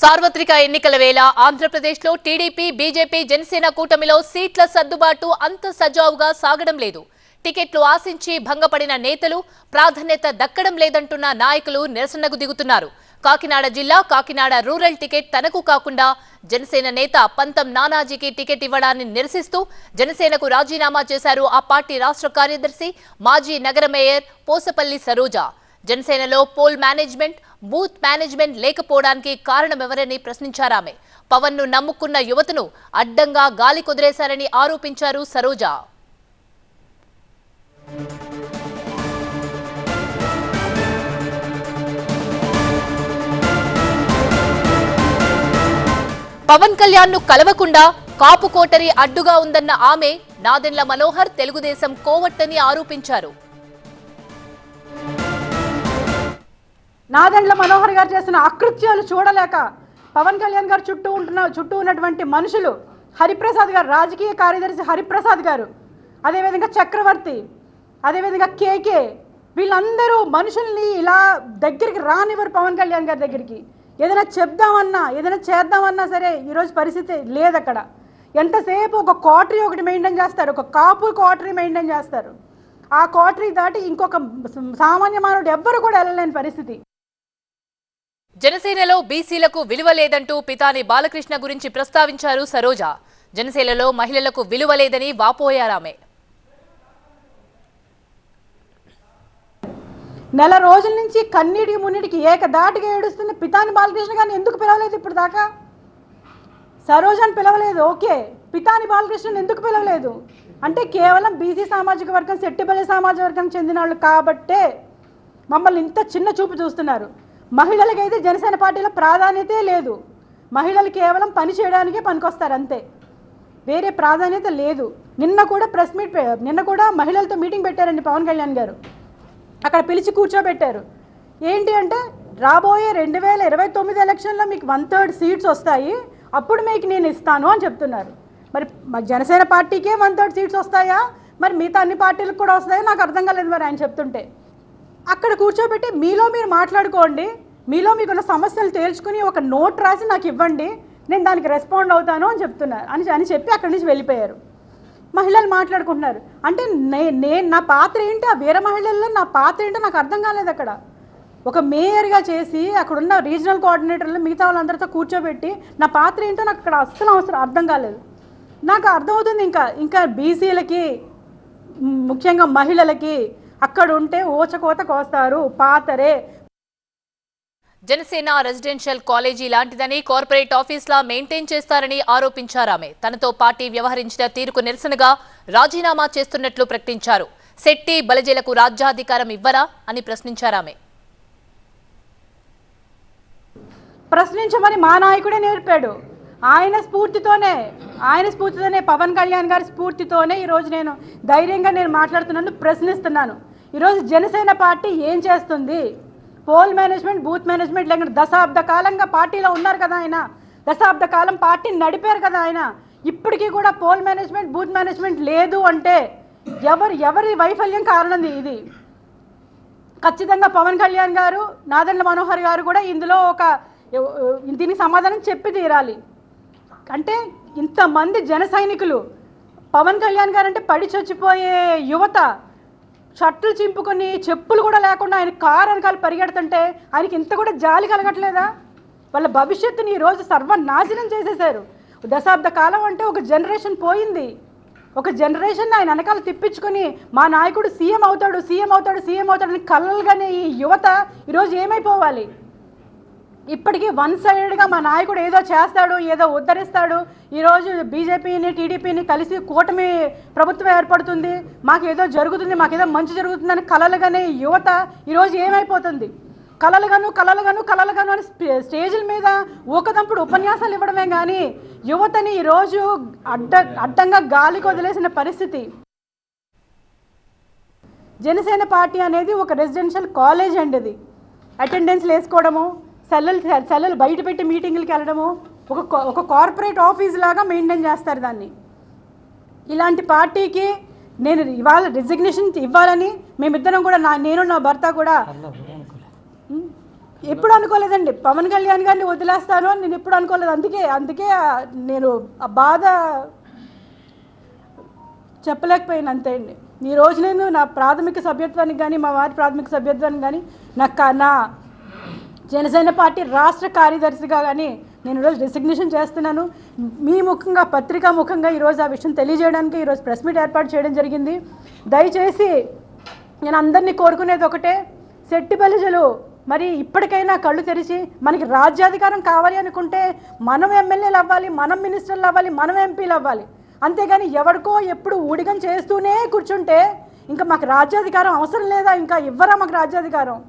సార్వత్రిక ఎన్నికల వేళ ఆంధ్రప్రదేశ్లో టీడీపీ, బీజేపీ, జనసేన కూటమిలో సీట్ల సర్దుబాటు అంత సజావుగా సాగడం లేదు. టికెట్లు ఆశించి భంగపడిన నేతలు, ప్రాధాన్యత దక్కడం లేదంటున్న నాయకులు నిరసనకు దిగుతున్నారు. కాకినాడ జిల్లా కాకినాడ రూరల్ టికెట్ తనకు కాకుండా జనసేన నేత పంతం నానాజీకి టికెట్ ఇవ్వడాన్ని నిరసిస్తూ జనసేనకు రాజీనామా చేశారు ఆ పార్టీ రాష్ట్ర కార్యదర్శి, మాజీ నగర మేయర్ పోసపల్లి సరోజ. జనసేనలో పోల్ మేనేజ్మెంట్, బూత్ మేనేజ్మెంట్ లేకపోవడానికి కారణమెవరని ప్రశ్నించారామె. పవన్ ను నమ్ముకున్న యువతను అడ్డంగా గాలి కుదిరేశారని ఆరోపించారు సరోజ. పవన్ కళ్యాణ్ ను కలవకుండా కాపు కోటరీ అడ్డుగా ఉందన్న ఆమె నాదెండ్ల మనోహర్ తెలుగుదేశం కోవట్టని ఆరోపించారు. నాదెండ్ల మనోహర్ గారు చేసిన అకృత్యాలు చూడలేక పవన్ కళ్యాణ్ గారు చుట్టూ ఉన్నటువంటి మనుషులు, హరిప్రసాద్ గారు, రాజకీయ కార్యదర్శి హరిప్రసాద్ గారు, అదేవిధంగా చక్రవర్తి, అదేవిధంగా కేకే, వీళ్ళందరూ మనుషుల్ని ఇలా దగ్గరికి రానివ్వరు. పవన్ కళ్యాణ్ గారి దగ్గరికి ఏదైనా చెప్దామన్నా, ఏదైనా చేద్దామన్నా సరే ఈరోజు పరిస్థితి లేదు. అక్కడ ఎంతసేపు ఒక క్వార్టరీ ఒకటి మెయింటైన్ చేస్తారు, ఒక కాపు క్వార్టరీ మెయింటైన్ చేస్తారు. ఆ క్వార్టరీ దాటి ఇంకొక సామాన్య మానవుడు ఎవ్వరు కూడా వెళ్ళలేని పరిస్థితి. జనసేనలో బీసీలకు విలువ లేదంటూ పితాని బాలకృష్ణ గురించి ప్రస్తావించారు సరోజ. జనసేనలో మహిళలకు విలువ లేదని వాపోయారామె. నెల రోజుల నుంచి కన్నీటికి మున్నిటికి ఏకదాటిగా ఏడుస్తున్న పితాని బాలకృష్ణ గారిని ఎందుకు పిలవలేదు? ఇప్పుడు దాకా సరోజాని పిలవలేదు, ఓకే, పితాని బాలకృష్ణని ఎందుకు పిలవలేదు అంటే కేవలం బీసీ సామాజిక వర్గం, సెట్టిపల్లి సామాజిక వర్గం చెందిన వాళ్ళు కాబట్టే మమ్మల్ని ఇంత చిన్న చూపు చూస్తున్నారు. మహిళలకైతే జనసేన పార్టీలో ప్రాధాన్యతే లేదు. మహిళలు కేవలం పని చేయడానికే పనికొస్తారు అంతే, వేరే ప్రాధాన్యత లేదు. నిన్న కూడా మహిళలతో మీటింగ్ పెట్టారండి పవన్ కళ్యాణ్ గారు. అక్కడ పిలిచి కూర్చోబెట్టారు. ఏంటి అంటే రాబోయే 2029 ఎలక్షన్లో మీకు 1/3 సీట్స్ వస్తాయి, అప్పుడు మీకు నేను ఇస్తాను అని చెప్తున్నారు. మరి జనసేన పార్టీకే 1/3 సీట్స్ వస్తాయా, మరి మిగతా అన్ని పార్టీలకు కూడా వస్తాయో నాకు అర్థం కాలేదు. మరి ఆయన చెప్తుంటే అక్కడ కూర్చోబెట్టి మీలో మీరు మాట్లాడుకోండి, మీలో మీకున్న సమస్యలు తేల్చుకుని ఒక నోట్ రాసి నాకు ఇవ్వండి, నేను దానికి రెస్పాండ్ అవుతాను అని చెప్తున్నారు అని చెప్పి అక్కడి నుంచి వెళ్ళిపోయారు. మహిళలు మాట్లాడుకుంటున్నారు. అంటే నా పాత్ర ఏంటి, ఆ వేరే మహిళల్లో నా పాత్ర ఏంటో నాకు అర్థం కాలేదు. అక్కడ ఒక మేయర్గా చేసి అక్కడున్న రీజనల్ కోఆర్డినేటర్లు మిగతా వాళ్ళందరితో కూర్చోబెట్టి నా పాత్ర ఏంటో నాకు అక్కడ అస్సలు అర్థం కాలేదు. నాకు అర్థమవుతుంది ఇంకా బీసీలకి, ముఖ్యంగా మహిళలకి అక్కడ ఉంటే ఓచకోత కోస్తారు, పాతరే. జనసేన రెసిడెన్షియల్ కాలేజీ లాంటిదని కార్పొరేట్ ఆఫీస్లా మెయింటైన్ చేస్తారని ఆరోపించారామె. తనతో పార్టీ వ్యవహరించిన తీరుకు నిరసనగా రాజీనామా చేస్తున్నట్లు ప్రకటించారు. శెట్టి బలజేలకు రాజ్యాధికారం ఇవ్వరా అని ప్రశ్నించారామె. ప్రశ్నించమని మా నాయకుడే నేర్పాడు. ఆయన స్ఫూర్తితోనే పవన్ కళ్యాణ్ గారి స్ఫూర్తితోనే ఈరోజు నేను ధైర్యంగా మాట్లాడుతున్నాను, ప్రశ్నిస్తున్నాను. ఈరోజు జనసేన పార్టీ ఏం చేస్తుంది? పోల్ మేనేజ్మెంట్, బూత్ మేనేజ్మెంట్ లేకుండా దశాబ్ద కాలంగా పార్టీలో ఉన్నారు కదా ఆయన, దశాబ్ద కాలం పార్టీని నడిపారు కదా ఆయన. ఇప్పటికీ కూడా పోల్ మేనేజ్మెంట్, బూత్ మేనేజ్మెంట్ లేదు అంటే ఎవరి వైఫల్యం కారణం ఇది? ఖచ్చితంగా పవన్ కళ్యాణ్ గారు, నాదెండ్ల మనోహర్ గారు కూడా ఇందులో దీనికి సమాధానం చెప్పి తీరాలి. అంటే ఇంతమంది జన సైనికులు, పవన్ కళ్యాణ్ గారు అంటే పడి చచ్చిపోయే యువత, షర్టులు చింపుకొని చెప్పులు కూడా లేకుండా ఆయన కారు వెనకాల పరిగెడుతుంటే ఆయనకి ఇంత కూడా జాలి కలగట్లేదా? వాళ్ళ భవిష్యత్తుని ఈరోజు సర్వనాశనం చేసేశారు. దశాబ్ద కాలం అంటే ఒక జనరేషన్ పోయింది. ఒక జనరేషన్ ఆయన వెనకాల తిప్పించుకొని మా నాయకుడు సీఎం అవుతాడు అని కలలుగానే ఈ యువత ఈరోజు ఏమైపోవాలి? ఇప్పటికీ వన్ సైడెడ్గా మా నాయకుడు ఏదో చేస్తాడు, ఏదో ఉద్ధరిస్తాడు, ఈరోజు బీజేపీని టీడీపీని కలిసి కూటమి ప్రభుత్వం ఏర్పడుతుంది, మాకేదో జరుగుతుంది, మాకేదో మంచి జరుగుతుందని కలలుగానే యువత ఈరోజు ఏమైపోతుంది? కలలుగాను అని స్టేజ్ల మీద ఊకదంపుడు ఉపన్యాసాలు ఇవ్వడమే కానీ యువతని ఈరోజు అడ్డంగా గాలికి వదిలేసిన పరిస్థితి. జనసేన పార్టీ అనేది ఒక రెసిడెన్షియల్ కాలేజ్ అండి. అది అటెండెన్స్లు వేసుకోవడము, సెల్లలు బయట పెట్టి మీటింగులకి వెళ్ళడము, ఒక కార్పొరేట్ ఆఫీస్ లాగా మెయింటైన్ చేస్తారు దాన్ని. ఇలాంటి పార్టీకి నేను ఇవాళ రిజిగ్నేషన్ ఇవ్వాలని మేమిద్దరం కూడా, నేను నా భర్త కూడా ఎప్పుడు అనుకోలేదండి పవన్ కళ్యాణ్ గారిని వదిలేస్తాను అని నేను ఎప్పుడు అనుకోలేదు. అందుకే నేను ఆ బాధ చెప్పలేకపోయాను అంతే అండి. ఈరోజు నేను నా ప్రాథమిక సభ్యత్వానికి కానీ మా వారి ప్రాథమిక సభ్యత్వానికి కానీ నా జనసేన పార్టీ రాష్ట్ర కార్యదర్శిగా కానీ నేను ఈరోజు రెసిగ్నేషన్ చేస్తున్నాను. మీ ముఖంగా పత్రికా ముఖంగా ఈరోజు ఆ విషయం తెలియజేయడానికి ఈరోజు ప్రెస్ మీట్ ఏర్పాటు చేయడం జరిగింది. దయచేసి నేను అందరినీ కోరుకునేది ఒకటే, శెట్టిబలిజలు మరి ఇప్పటికైనా కళ్ళు తెరిచి మనకి రాజ్యాధికారం కావాలి అనుకుంటే మనం ఎమ్మెల్యేలు అవ్వాలి, మనం మినిస్టర్లు అవ్వాలి, మనం ఎంపీలు అవ్వాలి. అంతేగాని ఎవరికో ఎప్పుడు ఊడిగం చేస్తూనే కూర్చుంటే ఇంకా మాకు రాజ్యాధికారం అవసరం లేదా? ఇంకా ఇవ్వరా మాకు రాజ్యాధికారం?